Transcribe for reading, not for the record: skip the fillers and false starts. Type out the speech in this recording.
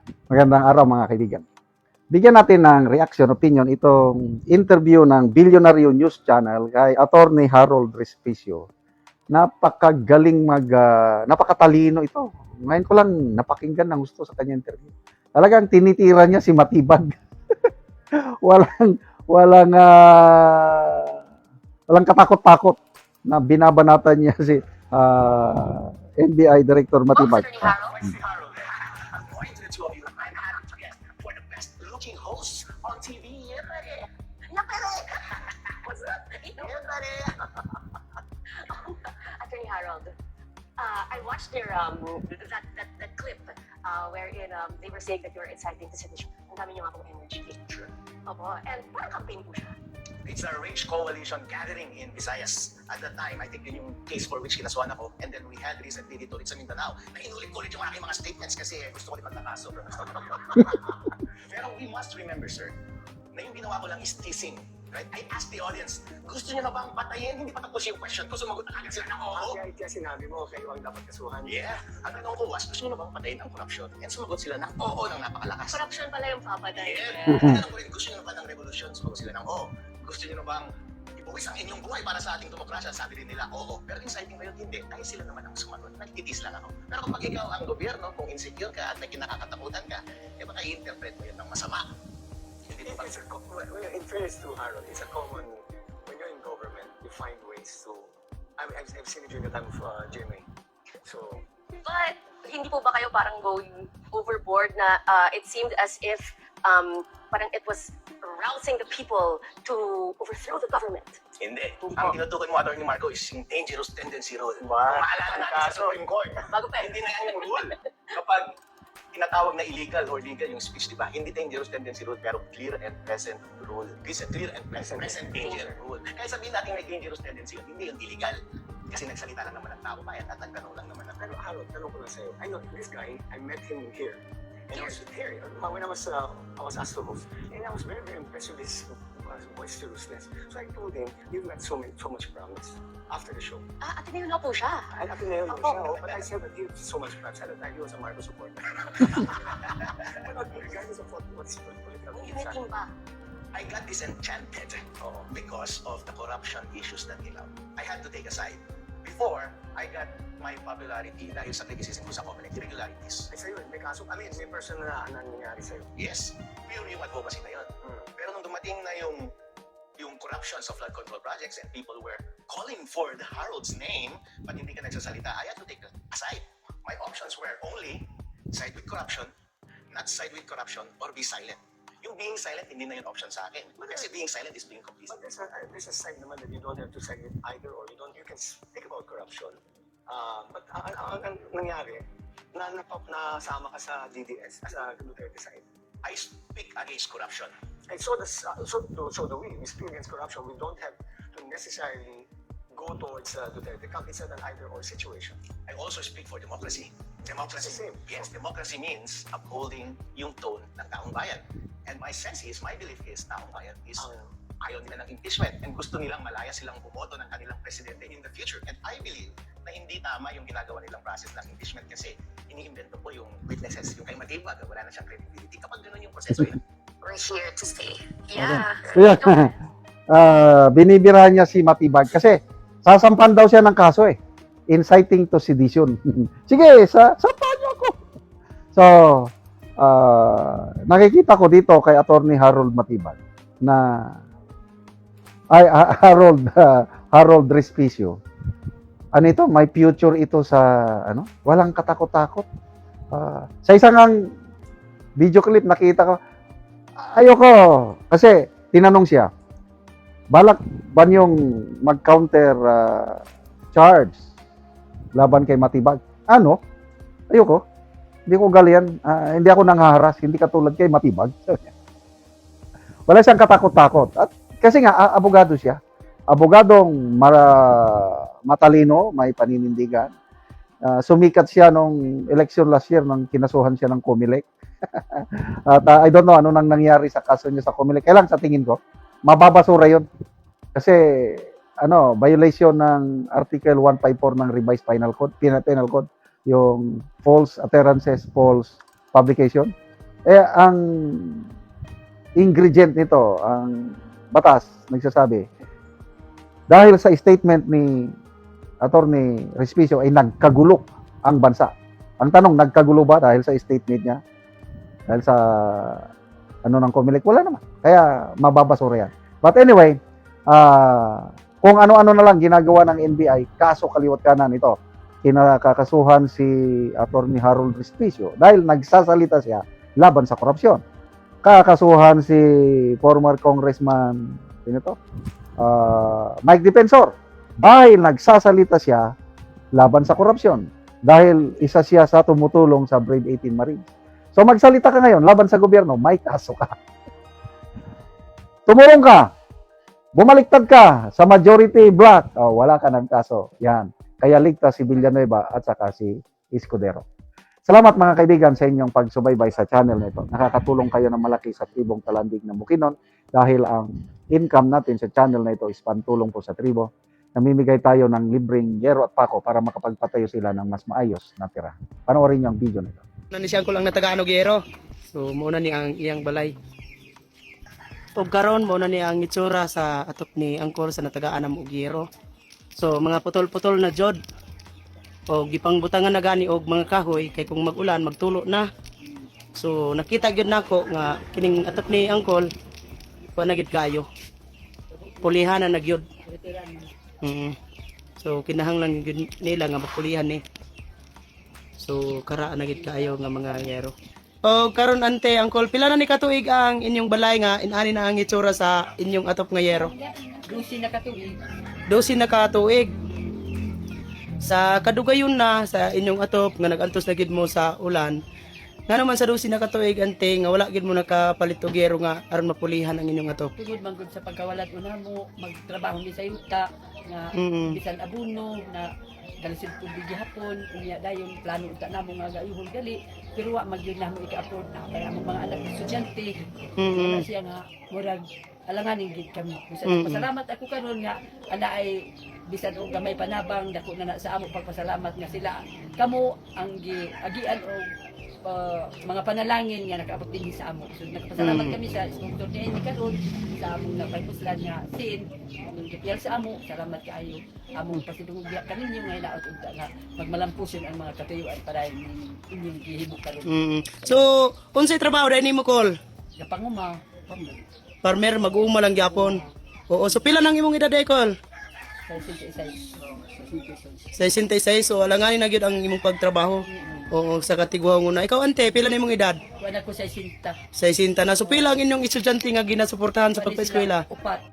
Magandang araw mga kaibigan. Bigyan natin ng reaction, opinion itong interview ng Billionaire News Channel kay Attorney Harold Respicio. Napakatalino ito. Ngayon ko lang napakinggan ng gusto sa kanya interview. Talagang tinitira niya si Matibag. walang walang walang katakot-takot na binabanatan niya si NBI Director Matibag. Host on TV. Yeah, buddy. Yeah, buddy. What's up? Yeah, buddy. Attorney Harold, I watched their that clip wherein they were saying that you were inciting to sedition. Ang dami niyo nga pong energy. Sure. Opo. And parang campaign po siya. It's a rich coalition gathering in Visayas. At that time, I think yun yung case for which kinasuhan ako. And then we had recently dito sa Mindanao na inulit-ulit yung aking mga statements kasi gusto ko rin magtakaso. Pero we must remember, sir, na yung ginawa ko lang is teasing. Right? I asked the audience, gusto niyo na bang patayin? Hindi pa tapos yung question ko, sumagot na kagad sila ng oo. Kaya sinabi mo, kayo ang dapat kasuhan. Yeah. Ang tanong ko was, gusto niyo na bang patayin ang corruption? And sumagot sila ng oo ng napakalakas. Corruption pala yung papatay. Yeah. Ang tanong ko rin, gusto niyo na ba ng revolution? Sumagot sila ng oo. Gusto niyo na bang ibuwis ang inyong buhay para sa ating demokrasya? Sabi rin nila, oo. Pero inciting ba yun? Hindi. Dahil sila naman ang sumagot. Nagtitis lang ako. Pero kapag ikaw ang gobyerno, kung insecure ka at may kinakatakutan ka, eh baka i-interpret mo yun ng masama. Hindi ba? In fairness to Harold, it's a common, when you're in government, you find ways to, I've seen it during the time of GMA. So, But hindi po ba kayo parang going overboard na it seemed as if parang it was rousing the people to overthrow the government? Hindi. Ang tinutukoy mo, Atty. Marco, is yung dangerous tendency rule. Kung Ba? maalala natin sa Supreme Court, Bago pa. hindi na yan yung rule. Kapag tinatawag na illegal or legal yung speech, di ba? Hindi dangerous tendency rule, pero clear and present rule. Clear and present danger rule. Kaya sabihin natin may dangerous tendency yun, hindi yun illegal. Kasi nagsalita lang naman ang tao, kaya tatanggano lang naman ang pero Harold, tanong ko lang sa'yo. I know this guy, I met him here. And I was here, when I was asked to host, and I was very, very impressed with his boisterousness. So I told him, you've got so much promise after the show. Ateneo na po siya. I nailed Opo. siya, but I said that he had so much promise. At the time, he was a Marcos supporter. But regardless of what's political Yung meeting ba? I got disenchanted because of the corruption issues that came out. I had to take a side. Before, I got my popularity dahil sa criticism ko sa Comelec irregularities. Ay, sa'yo, may kaso, may person na nangyayari sa'yo. Yes, pure yung advocacy na yun. Pero nung dumating na yung corruptions of flood control projects and people were calling for the Harold's name, but hindi ka nagsasalita, I had to take a side. My options were only side with corruption, not side with corruption, or be silent. Yung being silent, hindi na yung option sa akin. Kasi being silent is being complicit. But there's a side naman that you don't have to side with either or you can speak about corruption. But ang nangyari, nasama ka sa DDS, sa Duterte side. I speak against corruption. And so do we. We speak against corruption. We don't have to necessarily go towards Duterte camp. It's not an either-or situation. I also speak for democracy. It's the Democracy, same. yes, democracy means upholding yung tone ng taong bayan. And my sense is, my belief is, taong bayan is ayaw nila ng impeachment and gusto nilang malaya silang bumoto ng kanilang presidente in the future. And I believe na hindi tama yung ginagawa nilang process ng impeachment kasi iniimbento po yung witnesses, yung kay Matibag, wala na siyang credibility. Kapag gano'n yung proseso yun, We're here to stay. Yeah. Kaya, binibira niya si Matibag kasi sasampan daw siya ng kaso inciting to sedition. Sige, sampahan niyo ako. So, nakikita ko dito kay Attorney Harold Matibag na Harold Respicio. Ano ito? May future ito sa walang katakot-takot. Sa isang video clip nakita ko, ayoko kasi tinanong siya, balak ba niyong mag-counter charge laban kay Matibag? Ano? Ayoko. Hindi ko galian. Hindi ako nanghaharas. Hindi katulad kay Matibag. Wala siyang katakot-takot. At kasi nga, abogado siya. Abogadong matalino, may paninindigan. Sumikat siya nung election last year nang kinasuhan siya ng Comelec. At I don't know ano nang nangyari sa kaso niya sa Comelec. Kailan sa tingin ko, mababasura yun. Kasi violation ng Article 154 ng Revised Penal Code, yung false utterances, false publication. ang ingredient nito, ang batas, nagsasabi, dahil sa statement ni Attorney Respicio ay nagkagulo ang bansa. Ang tanong, nagkagulo ba dahil sa statement niya? Dahil sa ano ng Comelec? Wala naman. Kaya mababasura yan. But anyway, kung ano-ano na lang ginagawa ng NBI, kaso kaliwat kanan ito. Kinakakasuhan si Attorney Harold Respicio dahil nagsasalita siya laban sa korupsyon. Kakasuhan si former Congressman Mike Defensor dahil nagsasalita siya laban sa korupsyon dahil isa siya sa tumutulong sa Brave 18 Marines. So magsalita ka ngayon laban sa gobyerno, may kaso ka. Tumulong ka, bumaliktad ka sa majority black, wala ka ng kaso. Yan. Kaya ligtas si Villanueva at saka si Escudero. Salamat mga kaibigan sa inyong pagsubaybay sa channel na ito. Nakakatulong kayo ng malaki sa tribong Talandig ng Bukidnon dahil ang income natin sa channel na ito is pantulong po sa tribo. Namimigay tayo ng libreng yero at pako para makapagpatayo sila ng mas maayos na tira. Panoorin niyo ang video na ito. Nanisyan ko lang na taga Anogero. So muna ni ang iyang balay. Ug karon muna ni ang itsura sa atop ni Angkol sa natagaan ng Ugero. So mga putol-putol na jod. O gipangbutangan na gani og mga kahoy kay kung mag-ulan magtulo na. So nakita gyud nako nga kining atop ni Angkol kuha na gid kayo. Pulihan na nagyud. So kinahanglan gyud nila nga mapulihan ni. So kara na gid kayo nga mga yero. O karon ante Angkol, pila na ni katuig ang inyong balay nga inani na ang itsura sa inyong atop nga yero? 12 na katuig. 12 na katuig. Sa kadugayon na sa inyong atop nga nagantos na gid mo sa ulan. Nga naman sa 12 na katuig ante nga wala gid mo nakapalit og yero nga aron mapulihan ang inyong atop. Tungod man gud sa pagkawalat una mo magtrabaho ni sa yuta nga bisan abuno na galisid tubig gihapon unya dayon plano unta namo nga gayuhon gali pero wa magyud na mo ika-afford na kaya ang mga anak estudyante wala siya nga murag alanganin gid kami bisan pasalamat ako karon nga ana ay bisan og gamay panabang dako na sa amo pagpasalamat nga sila kamo ang giagian og mga panalangin nga nakaabot din sa amo. So nagpasalamat kami sa sponsor ni Andy karon sa among napaypuslan nga sin among gipiyal sa amo. Salamat kaayo. Among pasidungog biya kaninyo nga inaot unta nga magmalampuson ang mga katuyuan para inyong gihimo karon. So, unsay trabaho dai nimo Kol? Gapanguma. Farmer mag-uuma lang gyapon. Oo, so pila nang imong edad Kol? 66. So alanganin na gyud ang imong pagtrabaho. Oo, sa katigwang una. Ikaw ante, pila na imong edad? Wala ko sa sinta. 60 na. So pila ang inyong estudyante nga ginasuportahan sa pagpa-eskwela? Upat.